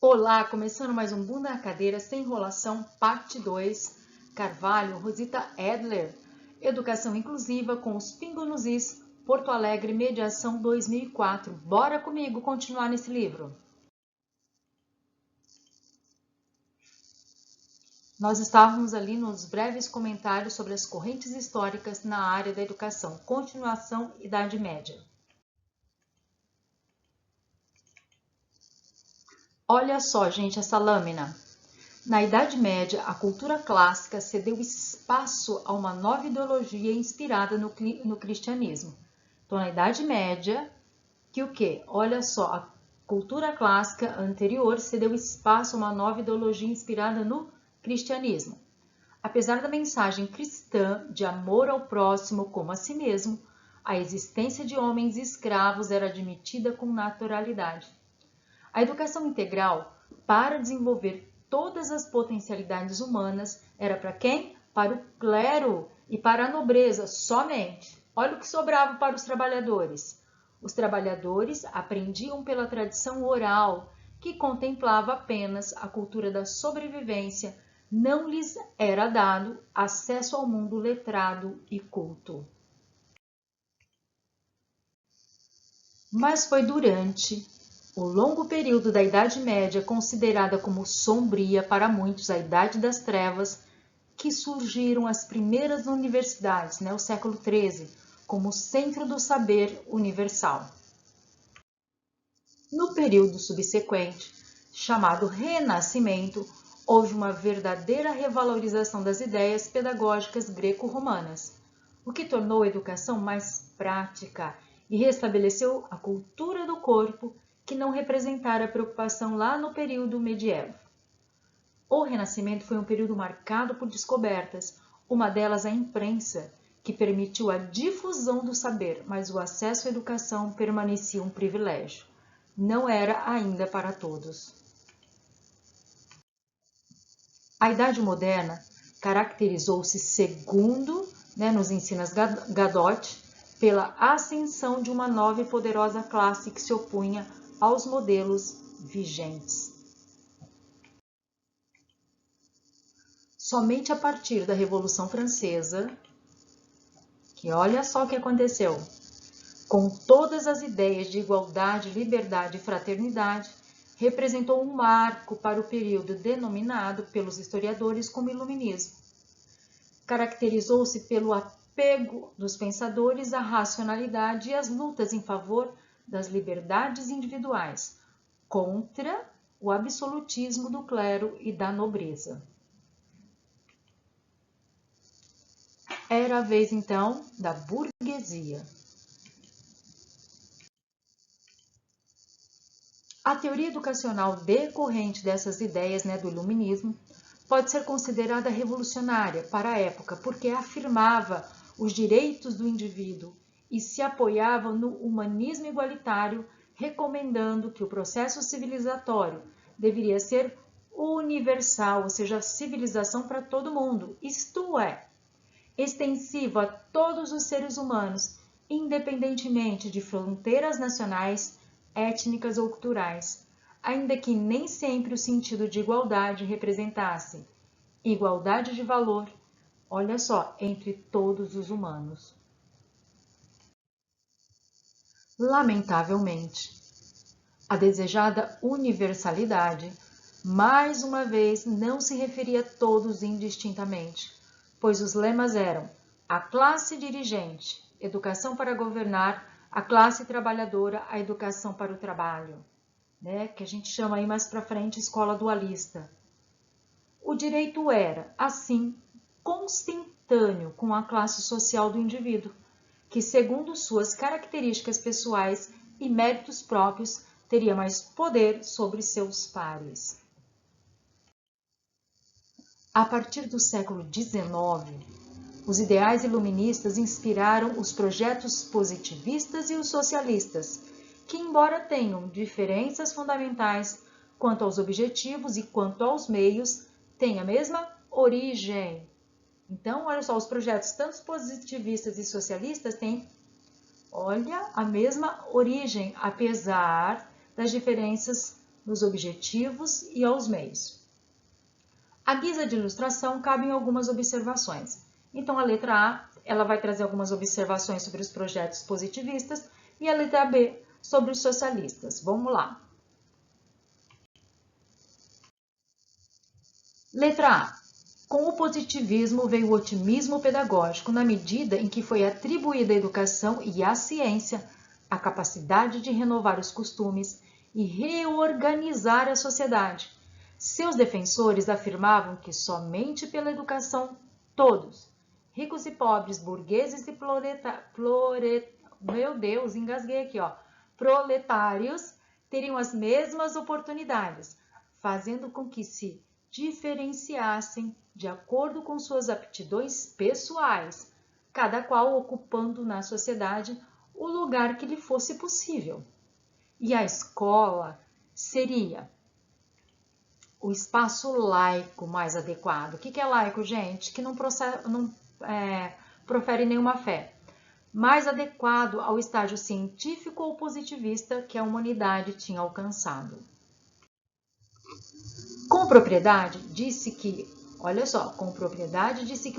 Olá, começando mais um Bunda na Cadeira Sem Enrolação, parte 2, Carvalho, Rosita Edler, Educação Inclusiva com os Pingos nos Is, Porto Alegre, Mediação 2004. Bora comigo continuar nesse livro. Nós estávamos ali nos breves comentários sobre as correntes históricas na área da educação, continuação Idade Média. Olha só, gente, essa lâmina. Na Idade Média, a cultura clássica cedeu espaço a uma nova ideologia inspirada no cristianismo. Então, na Idade Média, que o quê? Olha só, a cultura clássica anterior cedeu espaço a uma nova ideologia inspirada no cristianismo. Apesar da mensagem cristã de amor ao próximo como a si mesmo, a existência de homens escravos era admitida com naturalidade. A educação integral, para desenvolver todas as potencialidades humanas, era para quem? Para o clero e para a nobreza somente. Olha o que sobrava para os trabalhadores. Os trabalhadores aprendiam pela tradição oral, que contemplava apenas a cultura da sobrevivência, não lhes era dado acesso ao mundo letrado e culto. Mas foi durante o longo período da Idade Média, considerada como sombria para muitos a Idade das Trevas, que surgiram as primeiras universidades, o século XIII, como centro do saber universal. No período subsequente, chamado Renascimento, houve uma verdadeira revalorização das ideias pedagógicas greco-romanas, o que tornou a educação mais prática e restabeleceu a cultura do corpo, que não representara preocupação lá no período medieval. O Renascimento foi um período marcado por descobertas, uma delas a imprensa, que permitiu a difusão do saber, mas o acesso à educação permanecia um privilégio. Não era ainda para todos. A Idade Moderna caracterizou-se, segundo nos ensinas Gadot, pela ascensão de uma nova e poderosa classe que se opunha aos modelos vigentes. Somente a partir da Revolução Francesa, que olha só o que aconteceu, com todas as ideias de igualdade, liberdade e fraternidade, representou um marco para o período denominado pelos historiadores como Iluminismo. Caracterizou-se pelo apego dos pensadores à racionalidade e às lutas em favor das liberdades individuais, contra o absolutismo do clero e da nobreza. Era a vez, então, da burguesia. A teoria educacional decorrente dessas ideias do iluminismo pode ser considerada revolucionária para a época, porque afirmava os direitos do indivíduo e se apoiava no humanismo igualitário, recomendando que o processo civilizatório deveria ser universal, ou seja, civilização para todo mundo, isto é, extensivo a todos os seres humanos, independentemente de fronteiras nacionais, étnicas ou culturais, ainda que nem sempre o sentido de igualdade representasse igualdade de valor, olha só, entre todos os humanos. Lamentavelmente, a desejada universalidade, mais uma vez, não se referia a todos indistintamente, pois os lemas eram a classe dirigente, educação para governar, a classe trabalhadora, a educação para o trabalho, que a gente chama aí mais para frente escola dualista. O direito era, assim, consentâneo com a classe social do indivíduo, que, segundo suas características pessoais e méritos próprios, teria mais poder sobre seus pares. A partir do século XIX, os ideais iluministas inspiraram os projetos positivistas e os socialistas, que, embora tenham diferenças fundamentais quanto aos objetivos e quanto aos meios, têm a mesma origem. Então, olha só, os projetos tanto positivistas e socialistas têm, a mesma origem, apesar das diferenças nos objetivos e aos meios. À guisa de ilustração, cabem algumas observações. Então, a letra A, ela vai trazer algumas observações sobre os projetos positivistas e a letra B sobre os socialistas. Vamos lá. Letra A. Com o positivismo veio o otimismo pedagógico na medida em que foi atribuída à educação e à ciência a capacidade de renovar os costumes e reorganizar a sociedade. Seus defensores afirmavam que somente pela educação todos, ricos e pobres, burgueses e proletários, teriam as mesmas oportunidades, fazendo com que se diferenciassem de acordo com suas aptidões pessoais, cada qual ocupando na sociedade o lugar que lhe fosse possível. E a escola seria o espaço laico mais adequado. O que é laico, gente? Que não profere nenhuma fé. Mais adequado ao estágio científico ou positivista que a humanidade tinha alcançado. Com propriedade, disse que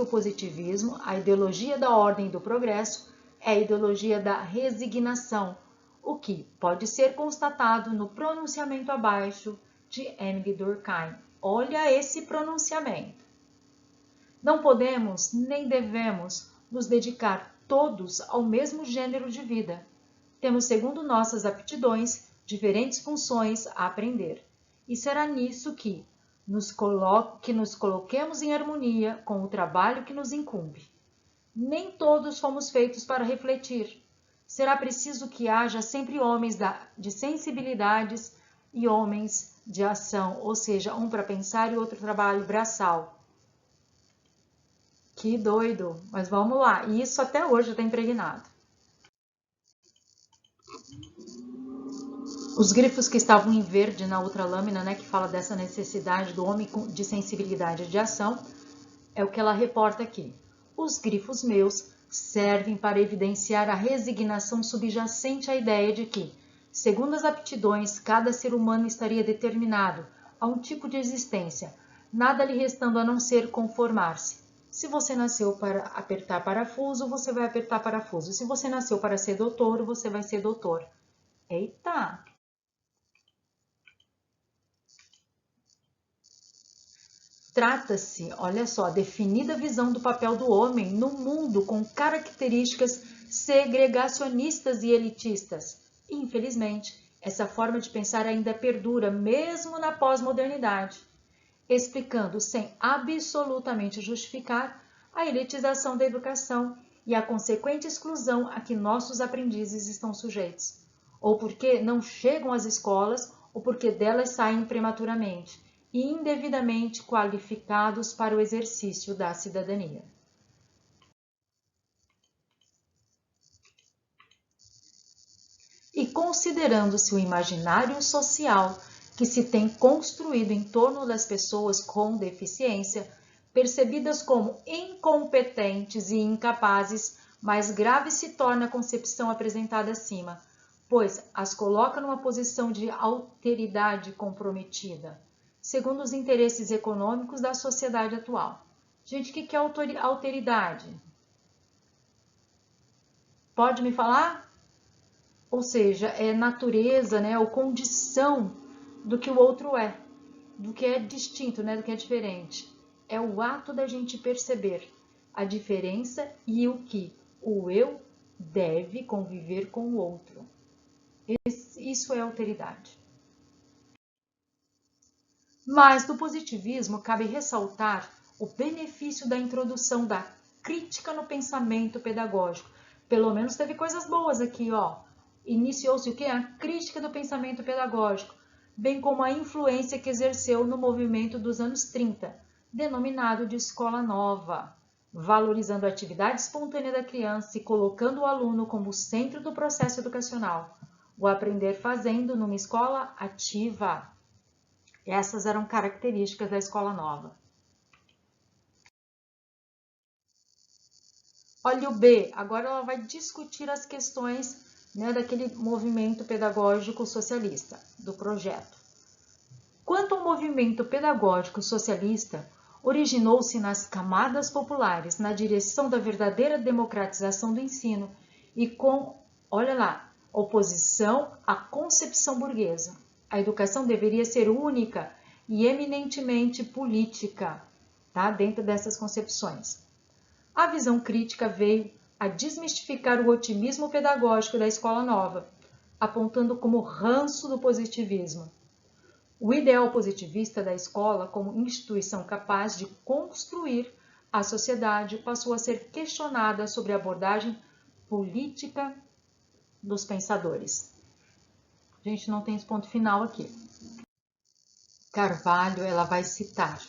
o positivismo, a ideologia da ordem e do progresso, é a ideologia da resignação, o que pode ser constatado no pronunciamento abaixo de Emile Durkheim. Olha esse pronunciamento. Não podemos nem devemos nos dedicar todos ao mesmo gênero de vida. Temos, segundo nossas aptidões, diferentes funções a aprender. E será nisso que nos coloquemos em harmonia com o trabalho que nos incumbe. Nem todos fomos feitos para refletir. Será preciso que haja sempre homens de sensibilidades e homens de ação, ou seja, um para pensar e outro trabalho braçal. Que doido, mas vamos lá. E isso até hoje está impregnado. Os grifos que estavam em verde na outra lâmina, né, que fala dessa necessidade do homem de sensibilidade de ação, é o que ela reporta aqui. Os grifos meus servem para evidenciar a resignação subjacente à ideia de que, segundo as aptidões, cada ser humano estaria determinado a um tipo de existência, nada lhe restando a não ser conformar-se. Se você nasceu para apertar parafuso, você vai apertar parafuso. Se você nasceu para ser doutor, você vai ser doutor. Eita! Trata-se, olha só, definida visão do papel do homem no mundo com características segregacionistas e elitistas. Infelizmente, essa forma de pensar ainda perdura mesmo na pós-modernidade, explicando sem absolutamente justificar a elitização da educação e a consequente exclusão a que nossos aprendizes estão sujeitos, ou porque não chegam às escolas ou porque delas saem prematuramente e indevidamente qualificados para o exercício da cidadania. E considerando-se o imaginário social que se tem construído em torno das pessoas com deficiência, percebidas como incompetentes e incapazes, mais grave se torna a concepção apresentada acima, pois as coloca numa posição de alteridade comprometida, segundo os interesses econômicos da sociedade atual. Gente, o que é alteridade? Pode me falar? Ou seja, é natureza, né, ou condição do que o outro é, do que é distinto, né, do que é diferente. É o ato da gente perceber a diferença e o que o eu deve conviver com o outro. Isso é alteridade. Mas do positivismo cabe ressaltar o benefício da introdução da crítica no pensamento pedagógico. Pelo menos teve coisas boas aqui, ó. Iniciou-se o quê? A crítica do pensamento pedagógico, bem como a influência que exerceu no movimento dos anos 30, denominado de Escola Nova, valorizando a atividade espontânea da criança e colocando o aluno como centro do processo educacional, o aprender fazendo numa escola ativa. Essas eram características da Escola Nova. Olha o B, agora ela vai discutir as questões, né, daquele movimento pedagógico socialista, do projeto. tal movimento pedagógico socialista originou-se nas camadas populares, na direção da verdadeira democratização do ensino e com, olha lá, oposição à concepção burguesa. A educação deveria ser única e eminentemente política, tá? Dentro dessas concepções. A visão crítica veio a desmistificar o otimismo pedagógico da escola nova, apontando como ranço do positivismo. O ideal positivista da escola como instituição capaz de construir a sociedade passou a ser questionada sobre a abordagem política dos pensadores. A gente não tem esse ponto final aqui. Carvalho, ela vai citar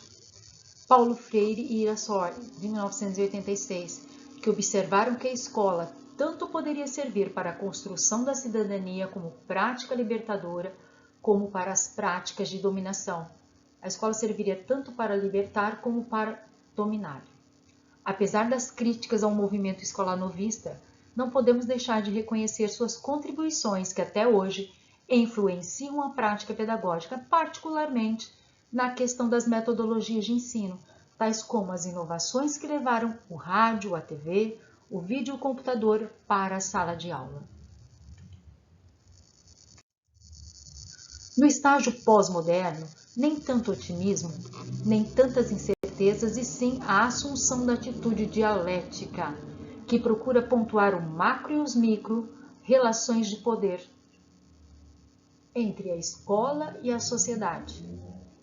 Paulo Freire e Irasoli, de 1986, que observaram que a escola tanto poderia servir para a construção da cidadania como prática libertadora, como para as práticas de dominação. A escola serviria tanto para libertar como para dominar. Apesar das críticas ao movimento escolar novista, não podemos deixar de reconhecer suas contribuições que até hoje influenciam a prática pedagógica, particularmente na questão das metodologias de ensino, tais como as inovações que levaram o rádio, a TV, o videocomputador para a sala de aula. No estágio pós-moderno, nem tanto otimismo, nem tantas incertezas, e sim a assunção da atitude dialética, que procura pontuar o macro e os micro, relações de poder entre a escola e a sociedade.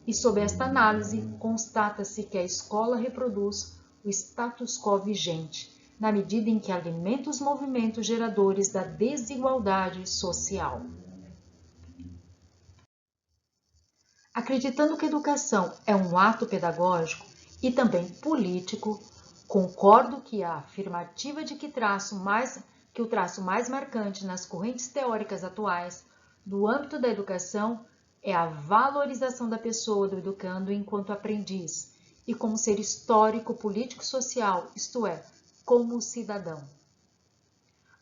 E sob esta análise, constata-se que a escola reproduz o status quo vigente, na medida em que alimenta os movimentos geradores da desigualdade social. Acreditando que a educação é um ato pedagógico e também político, concordo que a afirmativa de que o traço mais marcante nas correntes teóricas atuais do âmbito da educação é a valorização da pessoa do educando enquanto aprendiz e como ser histórico, político e social, isto é, como cidadão.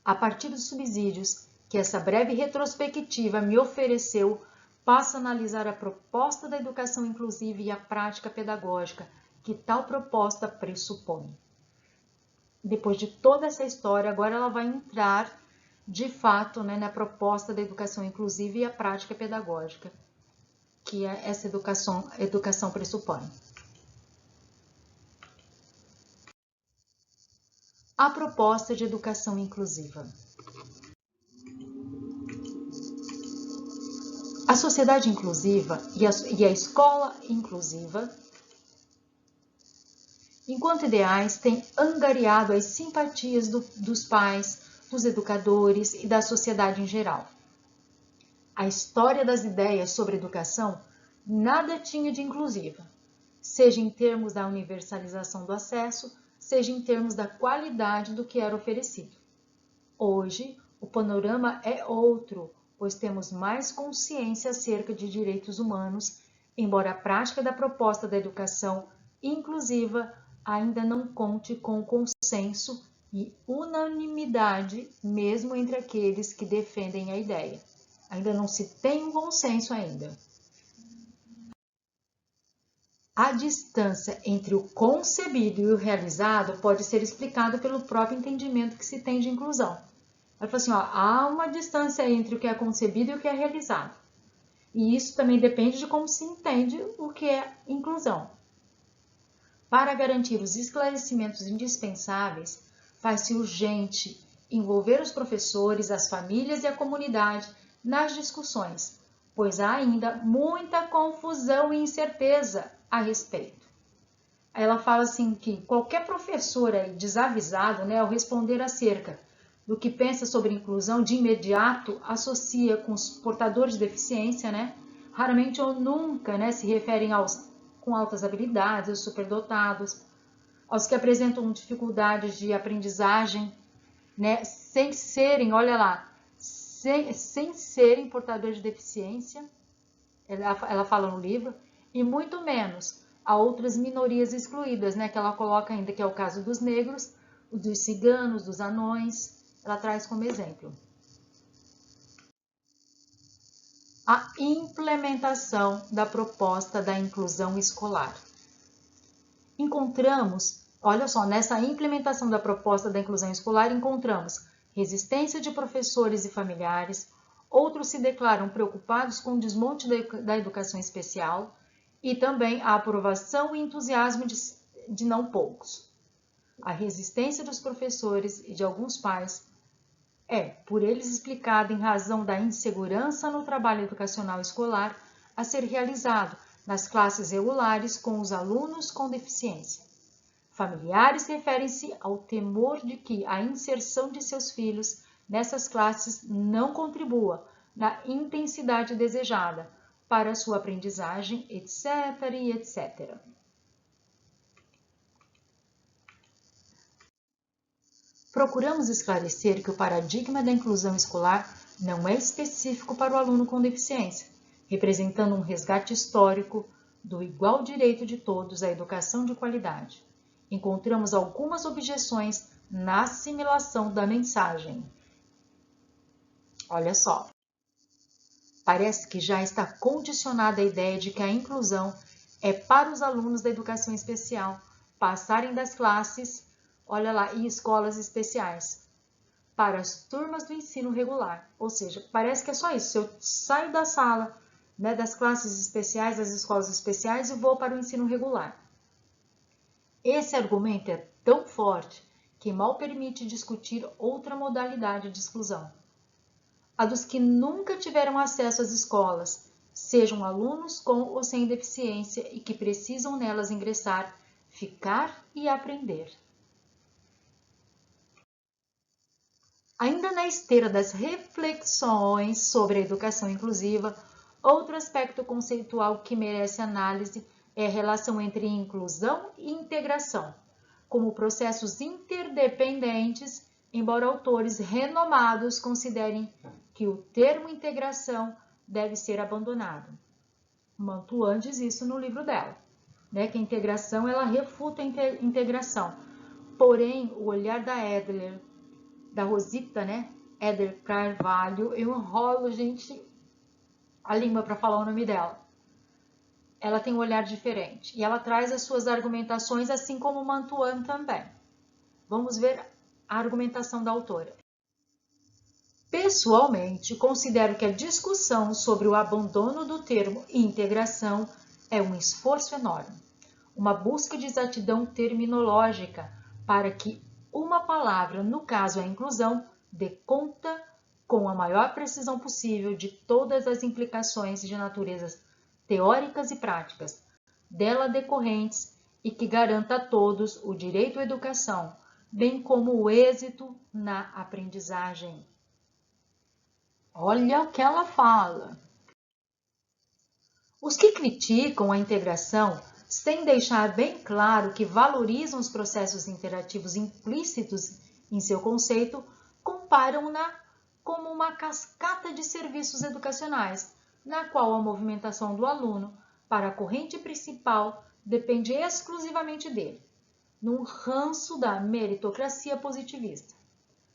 A partir dos subsídios que essa breve retrospectiva me ofereceu, passo a analisar a proposta da educação inclusiva e a prática pedagógica que tal proposta pressupõe. Depois de toda essa história, agora ela vai entrar, de fato, na proposta da educação inclusiva e a prática pedagógica que essa educação pressupõe. A proposta de educação inclusiva. A sociedade inclusiva e a escola inclusiva, enquanto ideais, têm angariado as simpatias dos pais, dos educadores e da sociedade em geral. A história das ideias sobre educação nada tinha de inclusiva, seja em termos da universalização do acesso, seja em termos da qualidade do que era oferecido. Hoje, o panorama é outro, pois temos mais consciência acerca de direitos humanos, embora a prática da proposta da educação inclusiva ainda não conte com consenso e unanimidade, mesmo entre aqueles que defendem a ideia. Ainda não se tem um consenso ainda. A distância entre o concebido e o realizado pode ser explicada pelo próprio entendimento que se tem de inclusão. Ela fala assim, há uma distância entre o que é concebido e o que é realizado. E isso também depende de como se entende o que é inclusão. Para garantir os esclarecimentos indispensáveis, faz-se urgente envolver os professores, as famílias e a comunidade nas discussões, pois há ainda muita confusão e incerteza a respeito. Ela fala assim que qualquer professor aí desavisado, ao responder acerca do que pensa sobre inclusão, de imediato associa com os portadores de deficiência, raramente ou nunca, se referem aos com altas habilidades, os superdotados, aos que apresentam dificuldades de aprendizagem, sem serem, olha lá, sem serem portadores de deficiência, ela fala no livro, e muito menos a outras minorias excluídas, que ela coloca ainda, que é o caso dos negros, dos ciganos, dos anões, ela traz como exemplo. a implementação da proposta da inclusão escolar. Encontramos, olha só, nessa implementação da proposta da inclusão escolar, encontramos resistência de professores e familiares, outros se declaram preocupados com o desmonte da educação especial e também a aprovação e entusiasmo de não poucos. A resistência dos professores e de alguns pais é, por eles, explicada em razão da insegurança no trabalho educacional escolar a ser realizado nas classes regulares com os alunos com deficiência. Familiares referem-se ao temor de que a inserção de seus filhos nessas classes não contribua na intensidade desejada para a sua aprendizagem, etc. e etc. Procuramos esclarecer que o paradigma da inclusão escolar não é específico para o aluno com deficiência, representando um resgate histórico do igual direito de todos à educação de qualidade. Encontramos algumas objeções na assimilação da mensagem. Olha só, parece que já está condicionada a ideia de que a inclusão é para os alunos da educação especial passarem das classes, olha lá, em escolas especiais, para as turmas do ensino regular. Ou seja, parece que é só isso. Se eu saio da sala, né, das classes especiais, das escolas especiais, e vou para o ensino regular. Esse argumento é tão forte que mal permite discutir outra modalidade de exclusão. A dos que nunca tiveram acesso às escolas, sejam alunos com ou sem deficiência e que precisam nelas ingressar, ficar e aprender. Ainda na esteira das reflexões sobre a educação inclusiva, outro aspecto conceitual que merece análise é a relação entre inclusão e integração, como processos interdependentes, embora autores renomados considerem que o termo integração deve ser abandonado. Mantuan diz isso no livro dela, né, que a integração ela refuta a integração. Porém, o olhar da Rosita, né, Eder Carvalho, eu enrolo, gente, a língua para falar o nome dela. Ela tem um olhar diferente e ela traz as suas argumentações, assim como Mantuan também. Vamos ver a argumentação da autora. Pessoalmente, considero que a discussão sobre o abandono do termo integração é um esforço enorme, uma busca de exatidão terminológica para que uma palavra, no caso a inclusão, dê conta com a maior precisão possível de todas as implicações de naturezas teóricas e práticas dela decorrentes e que garanta a todos o direito à educação, bem como o êxito na aprendizagem. Olha o que ela fala. Os que criticam a integração, sem deixar bem claro que valorizam os processos interativos implícitos em seu conceito, comparam-na como uma cascata de serviços educacionais, na qual a movimentação do aluno para a corrente principal depende exclusivamente dele, num ranço da meritocracia positivista.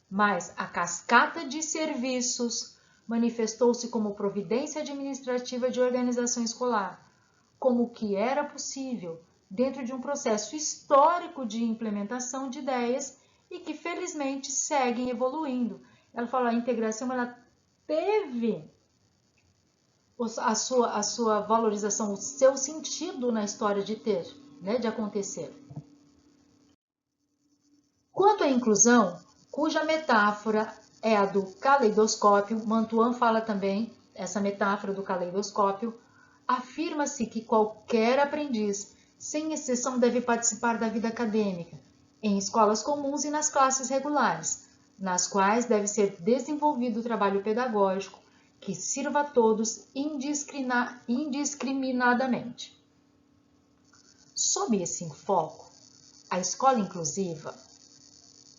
Mas a cascata de serviços manifestou-se como providência administrativa de organização escolar, como o que era possível dentro de um processo histórico de implementação de ideias e que felizmente seguem evoluindo. Ela fala, a integração ela teve a sua valorização, o seu sentido na história de ter, né, de acontecer. Quanto à inclusão, cuja metáfora é a do caleidoscópio, Mantuan fala também, essa metáfora do caleidoscópio, afirma-se que qualquer aprendiz, sem exceção, deve participar da vida acadêmica, em escolas comuns e nas classes regulares, nas quais deve ser desenvolvido o trabalho pedagógico que sirva a todos indiscriminadamente. Sob esse enfoque, a escola inclusiva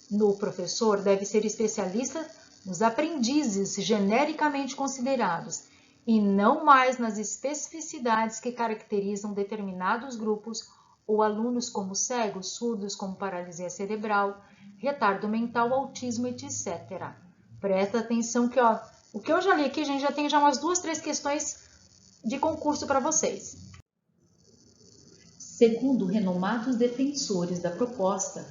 no professor deve ser especialista nos aprendizes genericamente considerados e não mais nas especificidades que caracterizam determinados grupos ou alunos como cegos, surdos, como paralisia cerebral, retardo mental, autismo, etc. Presta atenção que O que eu já li aqui, gente, já tem umas 2, 3 questões de concurso para vocês. Segundo renomados defensores da proposta,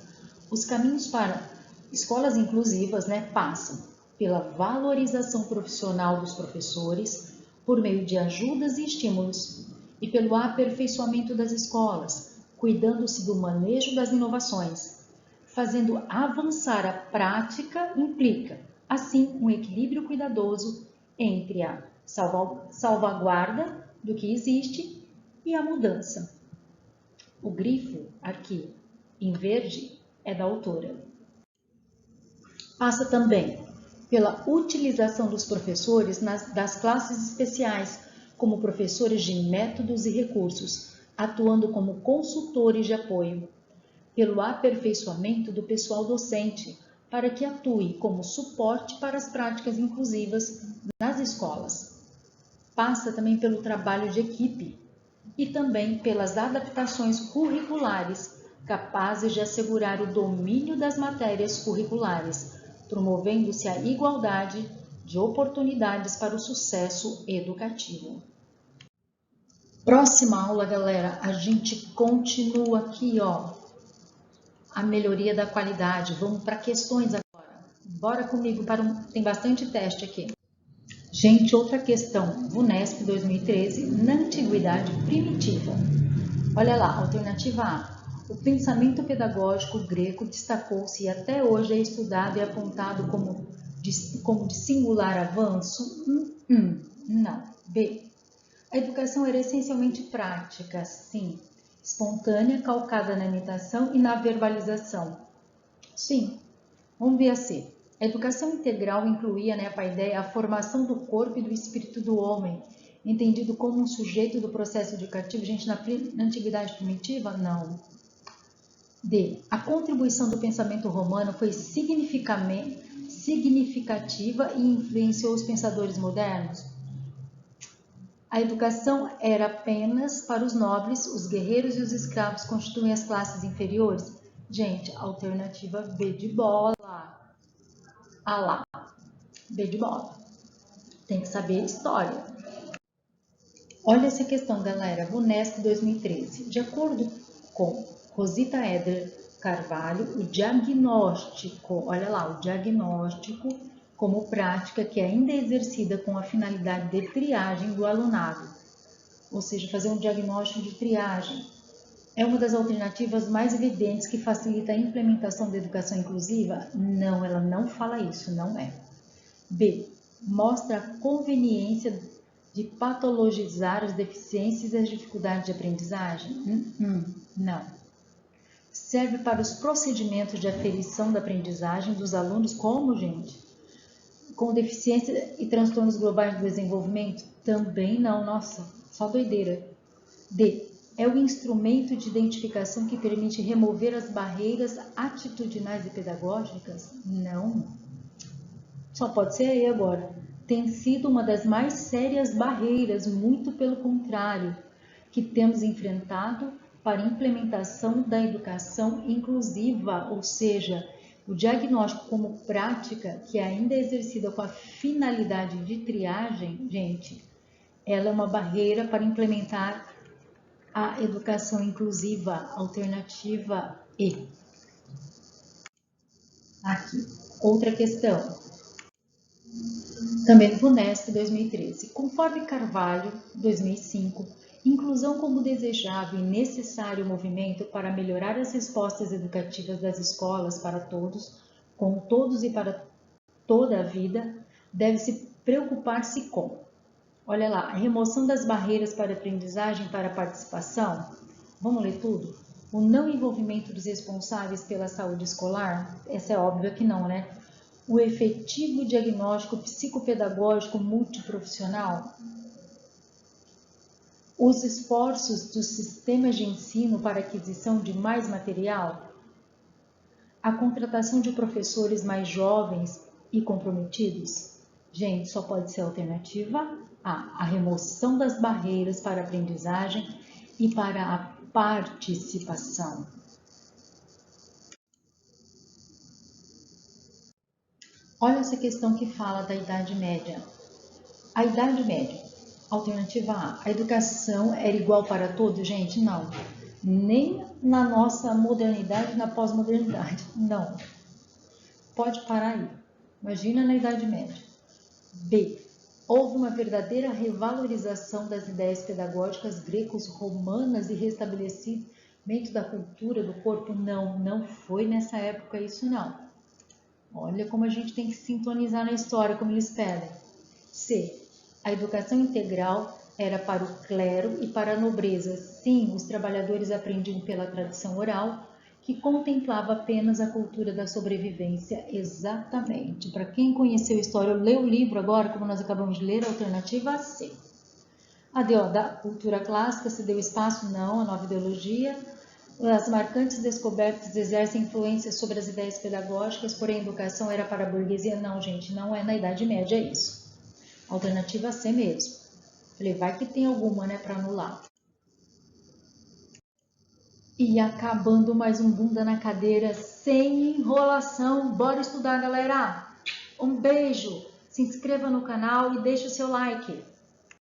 os caminhos para escolas inclusivas, passam pela valorização profissional dos professores, por meio de ajudas e estímulos, e pelo aperfeiçoamento das escolas, cuidando-se do manejo das inovações. Fazendo avançar a prática implica, assim, um equilíbrio cuidadoso entre a salvaguarda do que existe e a mudança. O grifo aqui, em verde, é da autora. Passa também pela utilização dos professores das classes especiais como professores de métodos e recursos, atuando como consultores de apoio, pelo aperfeiçoamento do pessoal docente, para que atue como suporte para as práticas inclusivas nas escolas. Passa também pelo trabalho de equipe e também pelas adaptações curriculares, capazes de assegurar o domínio das matérias curriculares, promovendo-se a igualdade de oportunidades para o sucesso educativo. Próxima aula, galera, a gente continua aqui, a melhoria da qualidade. Vamos para questões agora. Bora comigo, tem bastante teste aqui. Gente, outra questão, VUNESP 2013, na Antiguidade Primitiva. Olha lá, alternativa A. O pensamento pedagógico grego destacou-se e até hoje é estudado e apontado como de singular avanço? Não. B. A educação era essencialmente prática, sim. Espontânea, calcada na imitação e na verbalização. Sim. Vamos ver a C. A educação integral incluía, a ideia, a formação do corpo e do espírito do homem, entendido como um sujeito do processo educativo. Gente, na Antiguidade Primitiva? Não. D. A contribuição do pensamento romano foi significativa e influenciou os pensadores modernos? A educação era apenas para os nobres, os guerreiros e os escravos constituem as classes inferiores? Gente, alternativa B de bola. Ah lá, B de bola. Tem que saber história. Olha essa questão, galera. VUNESP 2013. De acordo com Rosita Eder Carvalho, o diagnóstico, olha lá, o diagnóstico como prática que ainda é exercida com a finalidade de triagem do alunado, ou seja, fazer um diagnóstico de triagem, é uma das alternativas mais evidentes que facilita a implementação da educação inclusiva? Não, ela não fala isso, não é. B. Mostra a conveniência de patologizar as deficiências e as dificuldades de aprendizagem? Não. Serve para os procedimentos de aferição da aprendizagem dos alunos como, gente? Com deficiência e transtornos globais do desenvolvimento? Também não, nossa, só doideira. D. É o instrumento de identificação que permite remover as barreiras atitudinais e pedagógicas? Não. Só pode ser aí agora. Tem sido uma das mais sérias barreiras, muito pelo contrário, que temos enfrentado para a implementação da educação inclusiva, ou seja, o diagnóstico como prática que ainda é exercida com a finalidade de triagem, gente, ela é uma barreira para implementar a educação inclusiva, alternativa E. Aqui, outra questão. Também no VUNESP 2013. Conforme Carvalho, 2005, inclusão como desejável e necessário movimento para melhorar as respostas educativas das escolas para todos, com todos e para toda a vida, deve-se preocupar-se com, olha lá, a remoção das barreiras para a aprendizagem e para a participação. Vamos ler tudo? O não envolvimento dos responsáveis pela saúde escolar? Essa é óbvia que não, né? O efetivo diagnóstico psicopedagógico multiprofissional? Os esforços dos sistemas de ensino para aquisição de mais material? A contratação de professores mais jovens e comprometidos? Gente, só pode ser a alternativa A. A remoção das barreiras para a aprendizagem e para a participação. Olha essa questão que fala da Idade Média. A Idade Média. Alternativa A. A educação era igual para todos? Gente, não. Nem na nossa modernidade, na pós-modernidade. Não. Pode parar aí. Imagina na Idade Média. B. Houve uma verdadeira revalorização das ideias pedagógicas greco-romanas e restabelecimento da cultura do corpo? Não, não foi nessa época isso não. Olha como a gente tem que sintonizar na história, como eles pedem. C. A educação integral era para o clero e para a nobreza. Sim, os trabalhadores aprendiam pela tradição oral, que contemplava apenas a cultura da sobrevivência. Exatamente. Para quem conheceu a história, leu o livro agora, como nós acabamos de ler, a alternativa C. A D, da cultura clássica, se deu espaço? Não, a nova ideologia. As marcantes descobertas exercem influência sobre as ideias pedagógicas, porém a educação era para a burguesia? Não, gente, não é na Idade Média isso. Alternativa C mesmo. Falei, vai que tem alguma, né, para anular. E acabando mais um bunda na cadeira, sem enrolação. Bora estudar, galera! Um beijo! Se inscreva no canal e deixe o seu like.